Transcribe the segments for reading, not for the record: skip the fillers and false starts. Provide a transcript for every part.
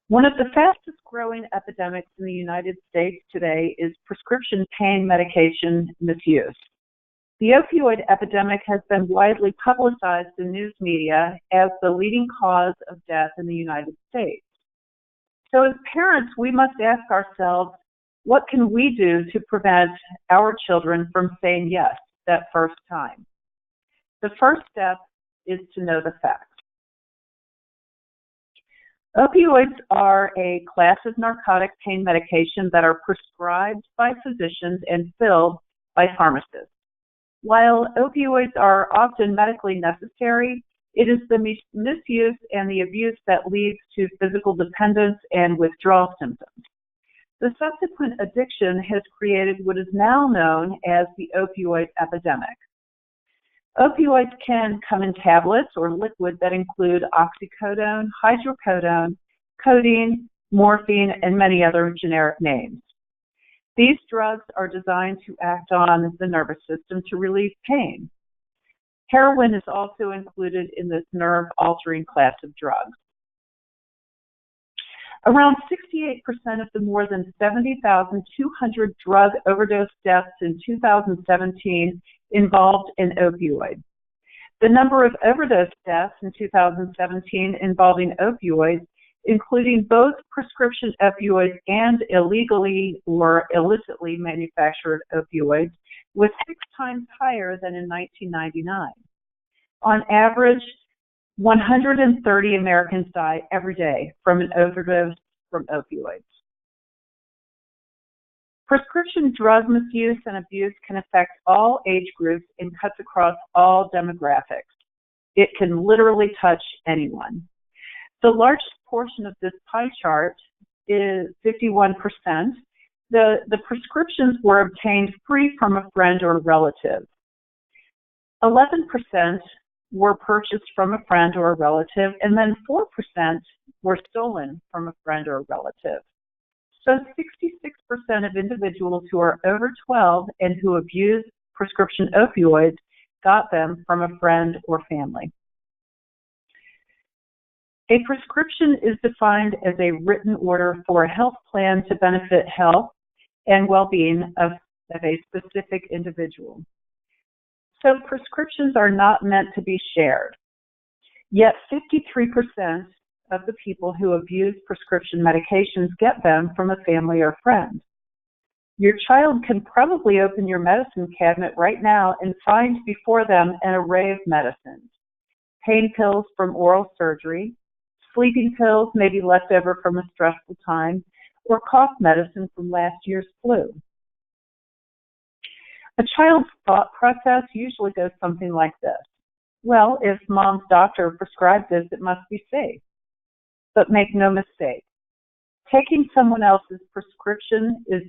One of the fastest growing epidemics in the United States today is prescription pain medication misuse. The opioid epidemic has been widely publicized in news media as the leading cause of death in the United States. So as parents, we must ask ourselves, what can we do to prevent our children from saying yes that first time? The first step is to know the facts. Opioids are a class of narcotic pain medication that are prescribed by physicians and filled by pharmacists. While opioids are often medically necessary, it is the misuse and the abuse that leads to physical dependence and withdrawal symptoms. The subsequent addiction has created what is now known as the opioid epidemic. Opioids can come in tablets or liquid that include oxycodone, hydrocodone, codeine, morphine, and many other generic names. These drugs are designed to act on the nervous system to relieve pain. Heroin is also included in this nerve-altering class of drugs. Around 68% of the more than 70,200 drug overdose deaths in 2017 involved an opioid. The number of overdose deaths in 2017 involving opioids, including both prescription opioids and illegally or illicitly manufactured opioids, was 6 times higher than in 1999. On average, 130 Americans die every day from an overdose from opioids. Prescription drug misuse and abuse can affect all age groups and cuts across all demographics. It can literally touch anyone. The largest portion of this pie chart is 51%. The prescriptions were obtained free from a friend or relative. 11% were purchased from a friend or a relative, and then 4% were stolen from a friend or a relative. So 66% of individuals who are over 12 and who abuse prescription opioids got them from a friend or family. A prescription is defined as a written order for a health plan to benefit health and well-being of a specific individual. So prescriptions are not meant to be shared. Yet 53% of the people who abuse prescription medications get them from a family or friend. Your child can probably open your medicine cabinet right now and find before them an array of medicines. Pain pills from oral surgery, sleeping pills maybe left over from a stressful time, or cough medicine from last year's flu. A child's thought process usually goes something like this. Well, if mom's doctor prescribed this, it must be safe. But make no mistake, taking someone else's prescription is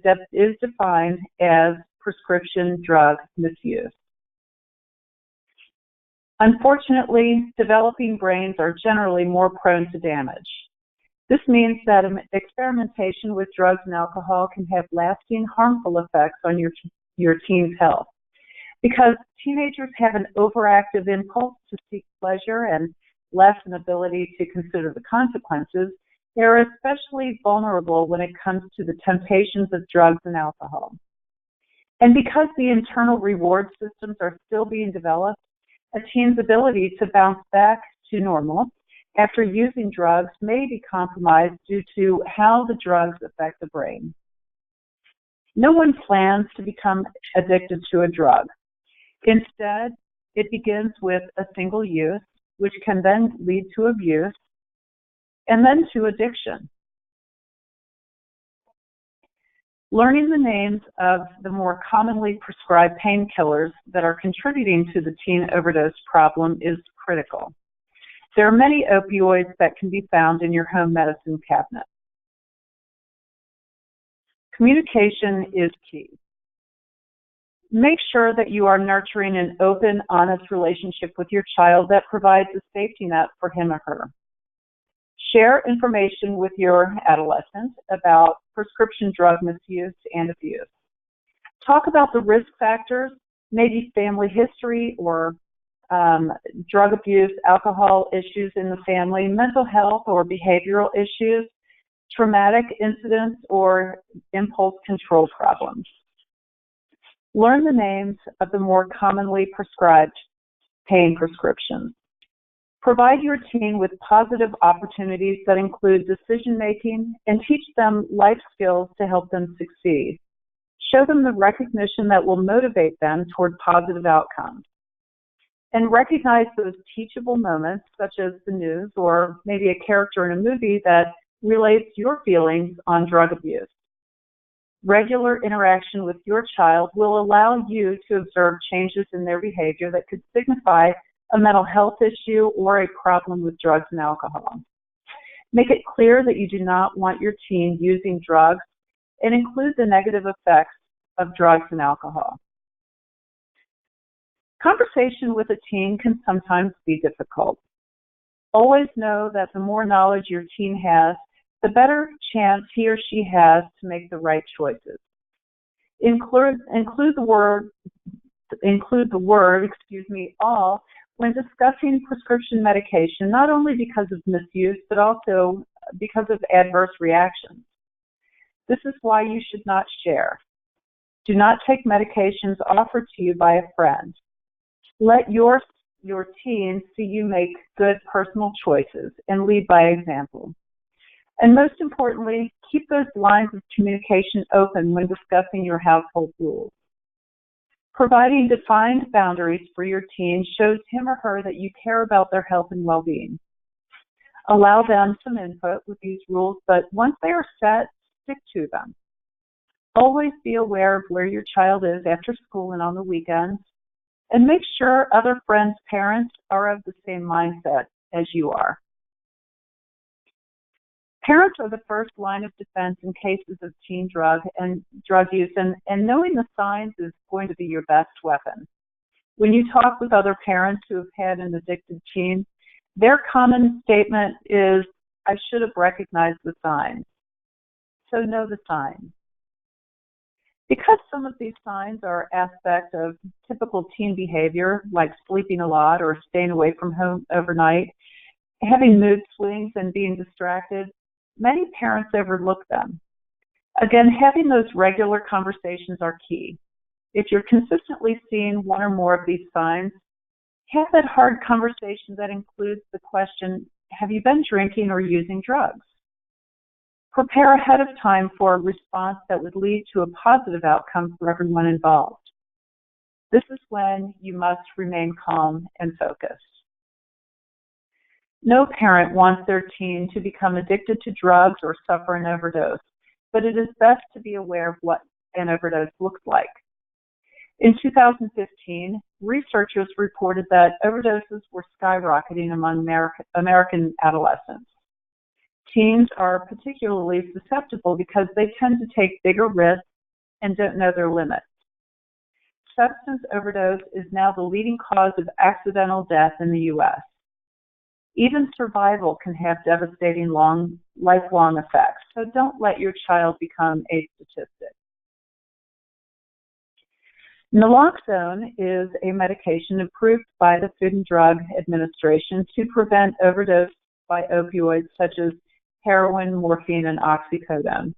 defined as prescription drug misuse. Unfortunately, developing brains are generally more prone to damage. This means that experimentation with drugs and alcohol can have lasting harmful effects on your teen's health. Because teenagers have an overactive impulse to seek pleasure and less an ability to consider the consequences, they are especially vulnerable when it comes to the temptations of drugs and alcohol. And because the internal reward systems are still being developed, a teen's ability to bounce back to normal after using drugs may be compromised due to how the drugs affect the brain. No one plans to become addicted to a drug. Instead, it begins with a single use, which can then lead to abuse, and then to addiction. Learning the names of the more commonly prescribed painkillers that are contributing to the teen overdose problem is critical. There are many opioids that can be found in your home medicine cabinet. Communication is key. Make sure that you are nurturing an open, honest relationship with your child that provides a safety net for him or her. Share information with your adolescent about prescription drug misuse and abuse. Talk about the risk factors, maybe family history or drug abuse, alcohol issues in the family, mental health or behavioral issues, traumatic incidents, or impulse control problems. Learn the names of the more commonly prescribed pain prescriptions. Provide your teen with positive opportunities that include decision-making and teach them life skills to help them succeed. Show them the recognition that will motivate them toward positive outcomes. And recognize those teachable moments, such as the news or maybe a character in a movie that relates your feelings on drug abuse. Regular interaction with your child will allow you to observe changes in their behavior that could signify a mental health issue or a problem with drugs and alcohol. Make it clear that you do not want your teen using drugs and include the negative effects of drugs and alcohol. Conversation with a teen can sometimes be difficult. Always know that the more knowledge your teen has, the better chance he or she has to make the right choices. Include the word, all when discussing prescription medication, not only because of misuse, but also because of adverse reactions. This is why you should not share. Do not take medications offered to you by a friend. Let your teen see you make good personal choices and lead by example. And most importantly, keep those lines of communication open when discussing your household rules. Providing defined boundaries for your teen shows him or her that you care about their health and well-being. Allow them some input with these rules, but once they are set, stick to them. Always be aware of where your child is after school and on the weekends, and make sure other friends' parents are of the same mindset as you are. Parents are the first line of defense in cases of teen drug use, and knowing the signs is going to be your best weapon. When you talk with other parents who have had an addicted teen, their common statement is, "I should have recognized the signs." So know the signs. Because some of these signs are aspects of typical teen behavior, like sleeping a lot or staying away from home overnight, having mood swings and being distracted, many parents overlook them. Again, having those regular conversations are key. If you're consistently seeing one or more of these signs, have that hard conversation that includes the question, have you been drinking or using drugs? Prepare ahead of time for a response that would lead to a positive outcome for everyone involved. This is when you must remain calm and focused. No parent wants their teen to become addicted to drugs or suffer an overdose, but it is best to be aware of what an overdose looks like. In 2015, researchers reported that overdoses were skyrocketing among American adolescents. Teens are particularly susceptible because they tend to take bigger risks and don't know their limits. Substance overdose is now the leading cause of accidental death in the U.S. Even survival can have devastating lifelong effects, so don't let your child become a statistic. Naloxone is a medication approved by the Food and Drug Administration to prevent overdose by opioids such as heroin, morphine, and oxycodone.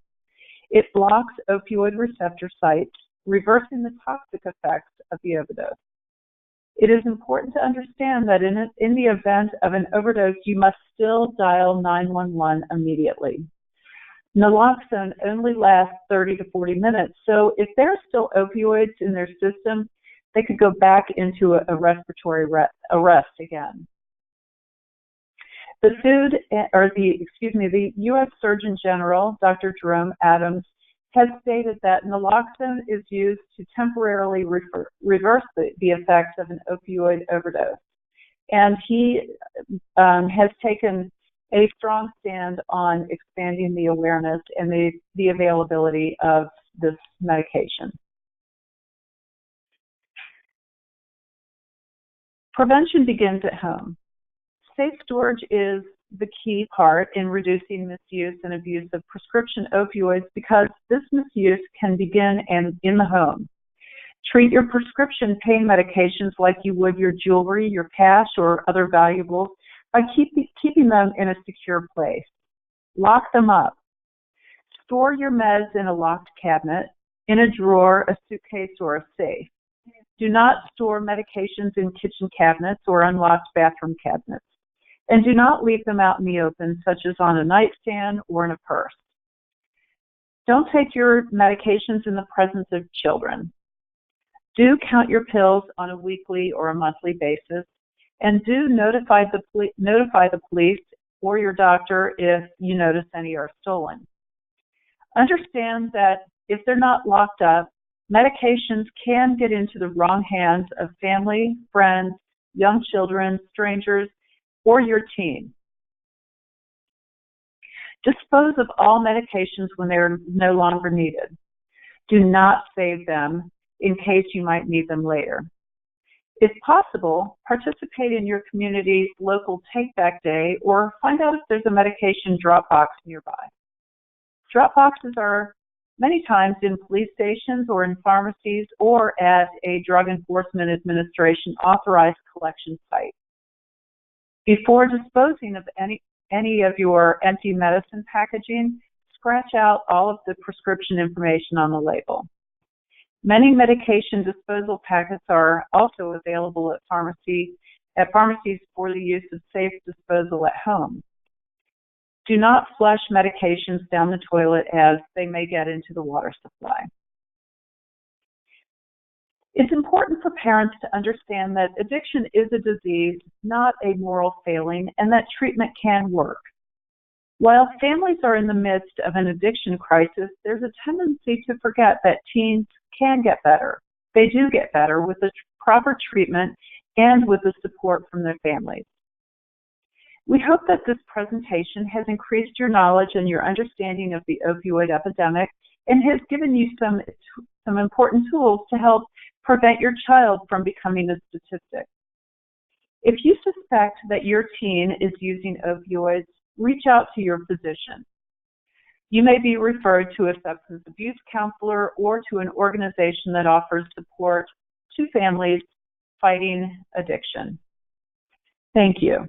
It blocks opioid receptor sites, reversing the toxic effects of the overdose. It is important to understand that in the event of an overdose, you must still dial 911 immediately. Naloxone only lasts 30 to 40 minutes, so if there are still opioids in their system, they could go back into a respiratory arrest again. The U.S. Surgeon General, Dr. Jerome Adams, has stated that naloxone is used to temporarily reverse the effects of an opioid overdose. And he has taken a strong stand on expanding the awareness and the availability of this medication. Prevention begins at home. Safe storage is the key part in reducing misuse and abuse of prescription opioids because this misuse can begin in the home. Treat your prescription pain medications like you would your jewelry, your cash, or other valuables by keeping them in a secure place. Lock them up. Store your meds in a locked cabinet, in a drawer, a suitcase, or a safe. Do not store medications in kitchen cabinets or unlocked bathroom cabinets. And do not leave them out in the open, such as on a nightstand or in a purse. Don't take your medications in the presence of children. Do count your pills on a weekly or a monthly basis, and do notify the police or your doctor if you notice any are stolen. Understand that if they're not locked up, medications can get into the wrong hands of family, friends, young children, strangers, or your teen. Dispose of all medications when they're no longer needed. Do not save them in case you might need them later. If possible, participate in your community's local take-back day or find out if there's a medication drop box nearby. Drop boxes are many times in police stations or in pharmacies or at a Drug Enforcement Administration authorized collection site. Before disposing of any of your empty medicine packaging, scratch out all of the prescription information on the label. Many medication disposal packets are also available at pharmacies for the use of safe disposal at home. Do not flush medications down the toilet as they may get into the water supply. It's important for parents to understand that addiction is a disease, not a moral failing, and that treatment can work. While families are in the midst of an addiction crisis, there's a tendency to forget that teens can get better. They do get better with the proper treatment and with the support from their families. We hope that this presentation has increased your knowledge and your understanding of the opioid epidemic and has given you some important tools to help prevent your child from becoming a statistic. If you suspect that your teen is using opioids, reach out to your physician. You may be referred to a substance abuse counselor or to an organization that offers support to families fighting addiction. Thank you.